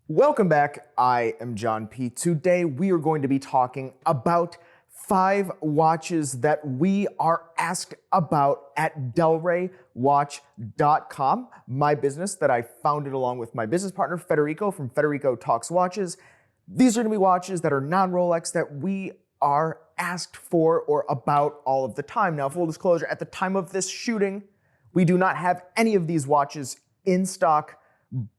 Welcome back. I am John P. Today we are going to be talking about 5 watches that we are asked about at DelReyWatch.com, my business that I founded along with my business partner Federico from Federico Talks Watches. These are going to be watches that are non-Rolex that we are asked for or about all of the time. Now, full disclosure, at the time of this shooting, we do not have any of these watches in stock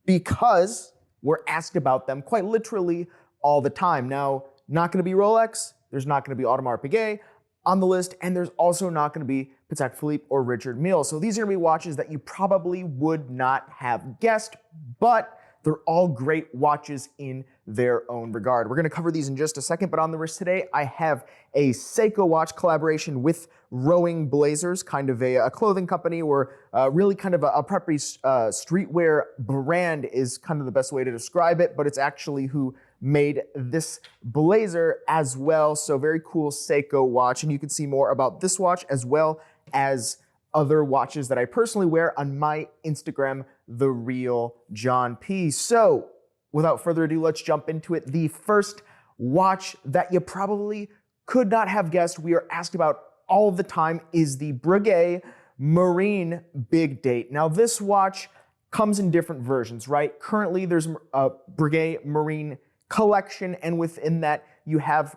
because we're asked about them quite literally all the time. Now, not going to be Rolex, there's not going to be Audemars Piguet on the list, and there's also not going to be Patek Philippe or Richard Mille. So these are going to be watches that you probably would not have guessed, but they're all great watches in their own regard. We're going to cover these in just a second, but on the wrist today, I have a Seiko watch collaboration with Rowing Blazers, kind of a clothing company or really kind of a preppy streetwear brand is kind of the best way to describe it, but it's actually who made this blazer as well. So very cool Seiko watch, and you can see more about this watch as well as other watches that I personally wear on my Instagram, The Real John P. So without further ado, let's jump into it. The first watch that you probably could not have guessed we are asked about all the time is the Breguet Marine Big Date. Now this watch comes in different versions, right? Currently there's a Breguet Marine collection, and within that you have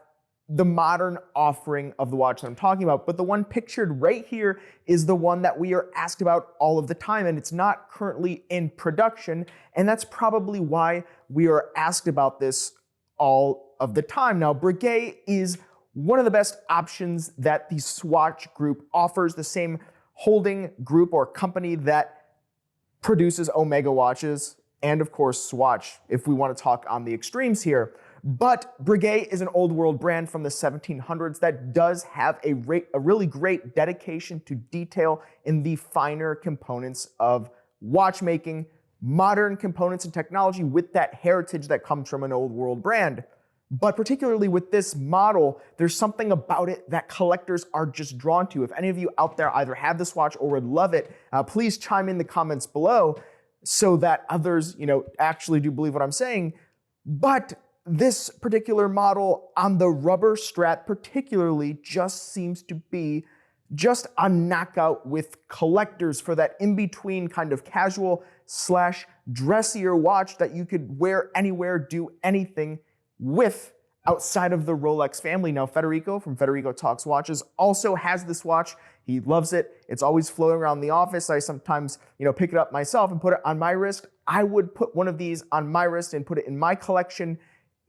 the modern offering of the watch that I'm talking about. But the one pictured right here is the one that we are asked about all of the time, and it's not currently in production, and that's probably why we are asked about this all of the time. Now, Breguet is one of the best options that the Swatch Group offers, the same holding group or company that produces Omega watches, and of course Swatch, if we want to talk on the extremes here. But Breguet is an old world brand from the 1700s that does have a really great dedication to detail in the finer components of watchmaking, modern components and technology with that heritage that comes from an old world brand. But particularly with this model, there's something about it that collectors are just drawn to. If any of you out there either have this watch or would love it, please chime in the comments below so that others, actually do believe what I'm saying. But this particular model on the rubber strap particularly just seems to be just a knockout with collectors for that in-between kind of casual / dressier watch that you could wear anywhere, do anything with outside of the Rolex family. Now, Federico from Federico Talks Watches also has this watch. He loves it. It's always floating around the office. I sometimes, pick it up myself and put it on my wrist. I would put one of these on my wrist and put it in my collection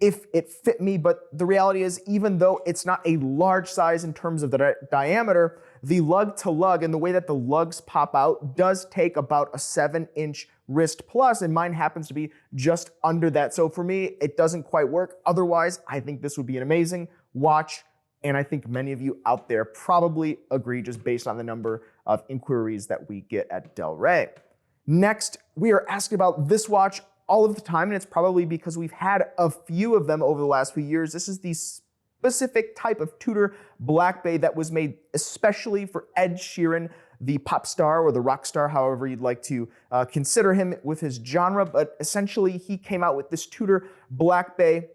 if it fit me, but the reality is, even though it's not a large size in terms of the diameter, the lug to lug and the way that the lugs pop out does take about a 7-inch wrist plus, and mine happens to be just under that. So for me, it doesn't quite work. Otherwise, I think this would be an amazing watch, and I think many of you out there probably agree just based on the number of inquiries that we get at Del Rey. Next, we are asked about this watch all of the time, and it's probably because we've had a few of them over the last few years. This is the specific type of Tudor Black Bay that was made especially for Ed Sheeran, the pop star or the rock star, however you'd like to consider him with his genre. But essentially, he came out with this Tudor Black Bay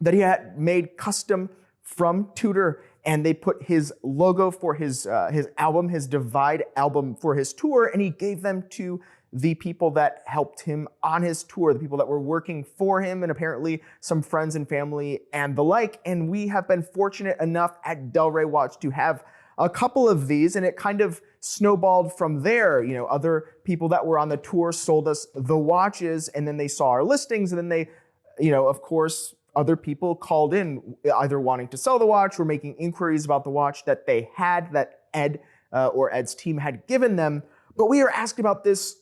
that he had made custom from Tudor, and they put his logo for his album, his Divide album for his tour, and he gave them to the people that helped him on his tour, the people that were working for him, and apparently some friends and family and the like. And we have been fortunate enough at Del Rey Watch to have a couple of these, and it kind of snowballed from there. Other people that were on the tour sold us the watches, and then they saw our listings, and then they, of course, other people called in either wanting to sell the watch or making inquiries about the watch that they had, that Ed or Ed's team had given them. But we are asked about this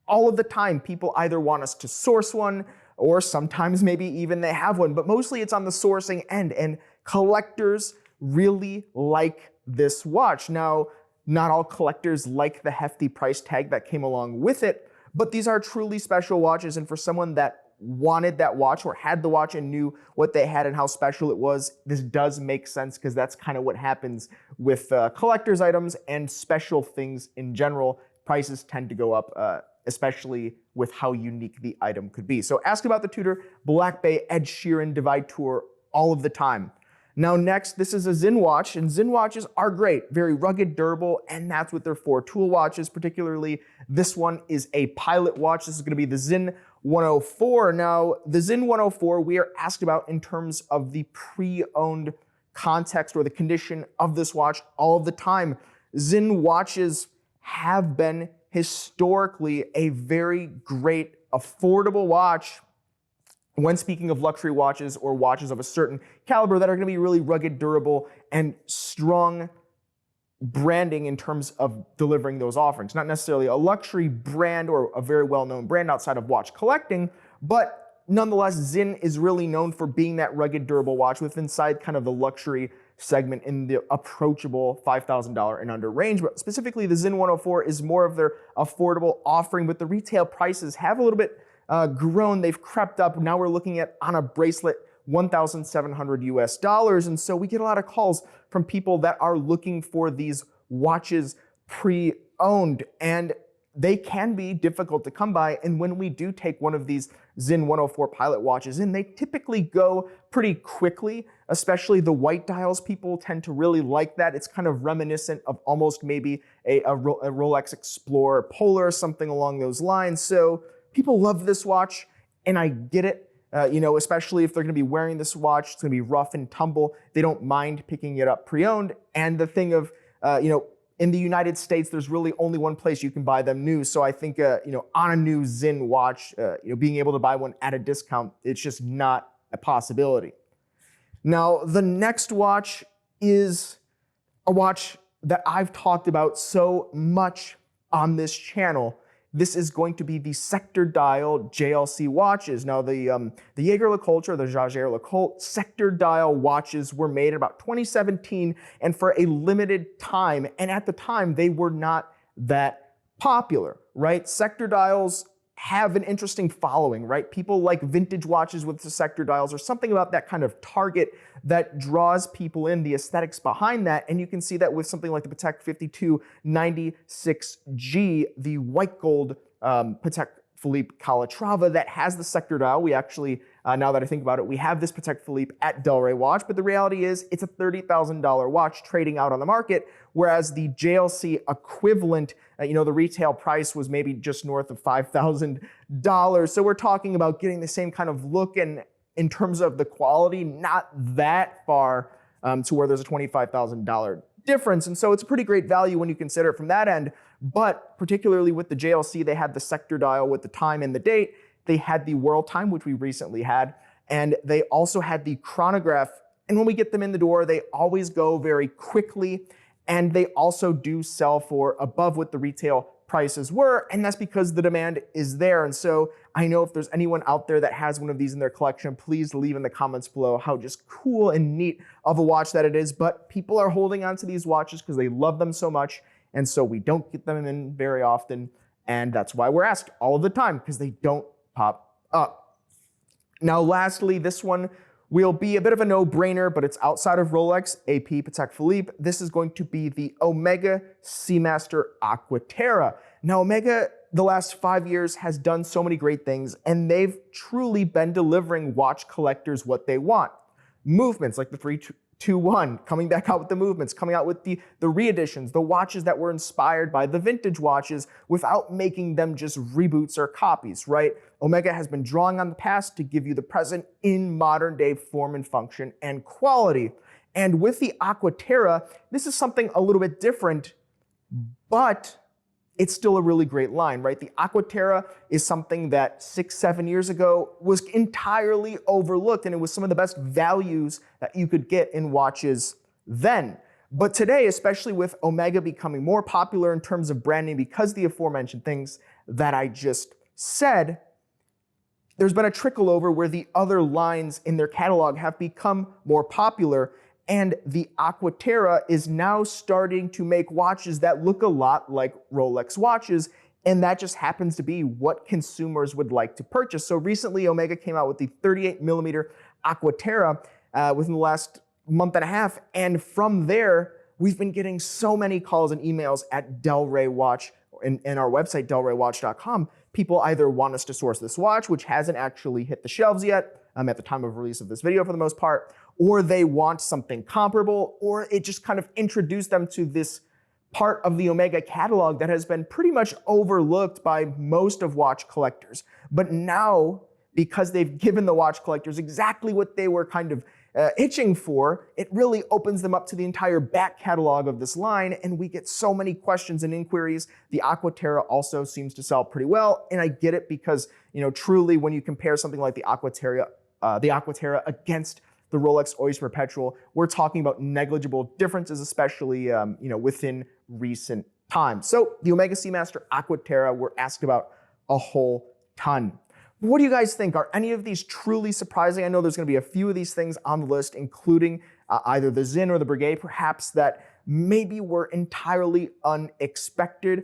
all of the time. People either want us to source one, or sometimes maybe even they have one, but mostly it's on the sourcing end, and collectors really like this watch. Now, not all collectors like the hefty price tag that came along with it, but these are truly special watches, and for someone that wanted that watch or had the watch and knew what they had and how special it was, this does make sense, because that's kind of what happens with collector's items and special things in general. Prices tend to go up especially with how unique the item could be. So ask about the Tudor Black Bay Ed Sheeran Divide Tour all of the time. Now next, this is a Sinn watch, and Sinn watches are great, very rugged, durable, and that's what they're for. Tool watches, particularly this one is a pilot watch. This is going to be the Sinn 104. Now, the Sinn 104 we are asked about in terms of the pre-owned context or the condition of this watch all of the time. Sinn watches have been historically a very great, affordable watch when speaking of luxury watches or watches of a certain caliber that are going to be really rugged, durable, and strong branding in terms of delivering those offerings. Not necessarily a luxury brand or a very well-known brand outside of watch collecting, but nonetheless, Sinn is really known for being that rugged, durable watch with inside kind of the luxury segment in the approachable $5,000 and under range. But specifically, the Sinn 104 is more of their affordable offering, but the retail prices have a little bit grown. They've crept up. Now we're looking at, on a bracelet, $1,700 US. And so we get a lot of calls from people that are looking for these watches pre-owned, and they can be difficult to come by. And when we do take one of these Sinn 104 pilot watches in, they typically go pretty quickly, especially the white dials. People tend to really like that. It's kind of reminiscent of almost maybe a Rolex Explorer Polar, something along those lines. So people love this watch, and I get it. Especially if they're going to be wearing this watch, it's going to be rough and tumble. They don't mind picking it up pre-owned. And the thing of, in the United States, there's really only one place you can buy them new. So I think, on a new Sinn watch, being able to buy one at a discount, it's just not a possibility. Now, the next watch is a watch that I've talked about so much on this channel. This is going to be the sector dial JLC watches. Now, the Jaeger-LeCoultre, or the Jaeger-LeCoultre sector dial watches were made in about 2017 and for a limited time. And at the time, they were not that popular, right? Sector dials have an interesting following, right? People like vintage watches with the sector dials, or something about that kind of target that draws people in, the aesthetics behind that. And you can see that with something like the Patek 5296G, the white gold Patek Philippe Calatrava that has the sector dial. We actually, now that I think about it, we have this Patek Philippe at Delray Watch, but the reality is it's a $30,000 watch trading out on the market, whereas the JLC equivalent, the retail price was maybe just north of $5,000. So we're talking about getting the same kind of look, and in terms of the quality, not that far to where there's a $25,000 difference. And so it's a pretty great value when you consider it from that end. But particularly with the JLC, they had the sector dial with the time and the date. They had the world time, which we recently had. And they also had the chronograph. And when we get them in the door, they always go very quickly. And they also do sell for above what the retail prices were. And that's because the demand is there. And so I know if there's anyone out there that has one of these in their collection, please leave in the comments below how just cool and neat of a watch that it is. But people are holding on to these watches because they love them so much. And so we don't get them in very often. And that's why we're asked all of the time, because they don't pop up. Now, lastly, this one will be a bit of a no-brainer, but it's outside of Rolex, AP, Patek Philippe. This is going to be the Omega Seamaster Aquaterra. Now, Omega, the last 5 years, has done so many great things, and they've truly been delivering watch collectors what they want. Movements like the 321, coming back out with the movements, coming out with the re-editions, the watches that were inspired by the vintage watches without making them just reboots or copies, right? Omega has been drawing on the past to give you the present in modern day form and function and quality. And with the Aquaterra, this is something a little bit different, but it's still a really great line, right? The Aquaterra is something that 6-7 years ago was entirely overlooked, and it was some of the best values that you could get in watches then. But today, especially with Omega becoming more popular in terms of branding because the aforementioned things that I just said, there's been a trickle over where the other lines in their catalog have become more popular, and the Aquaterra is now starting to make watches that look a lot like Rolex watches, and that just happens to be what consumers would like to purchase. So recently, Omega came out with the 38mm Aquaterra within the last month and a half, and from there, we've been getting so many calls and emails at Delray Watch in our website, delraywatch.com, people either want us to source this watch, which hasn't actually hit the shelves yet at the time of release of this video for the most part, or they want something comparable, or it just kind of introduced them to this part of the Omega catalog that has been pretty much overlooked by most of watch collectors. But now, because they've given the watch collectors exactly what they were kind of itching for, it really opens them up to the entire back catalog of this line, and we get so many questions and inquiries. The Aquaterra also seems to sell pretty well, and I get it because, truly when you compare something like the Aquaterra against the Rolex Oyster Perpetual, we're talking about negligible differences, especially within recent times. So the Omega Seamaster Aquaterra, we're asked about a whole ton. What do you guys think? Are any of these truly surprising? I know there's going to be a few of these things on the list, including either the Zin or the Breguet, perhaps, that maybe were entirely unexpected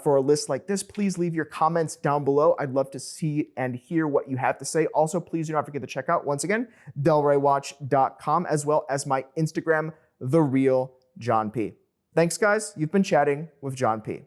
for a list like this. Please leave your comments down below. I'd love to see and hear what you have to say. Also, please do not forget to check out, once again, delraywatch.com, as well as my Instagram, The Real John P. Thanks, guys. You've been chatting with John P.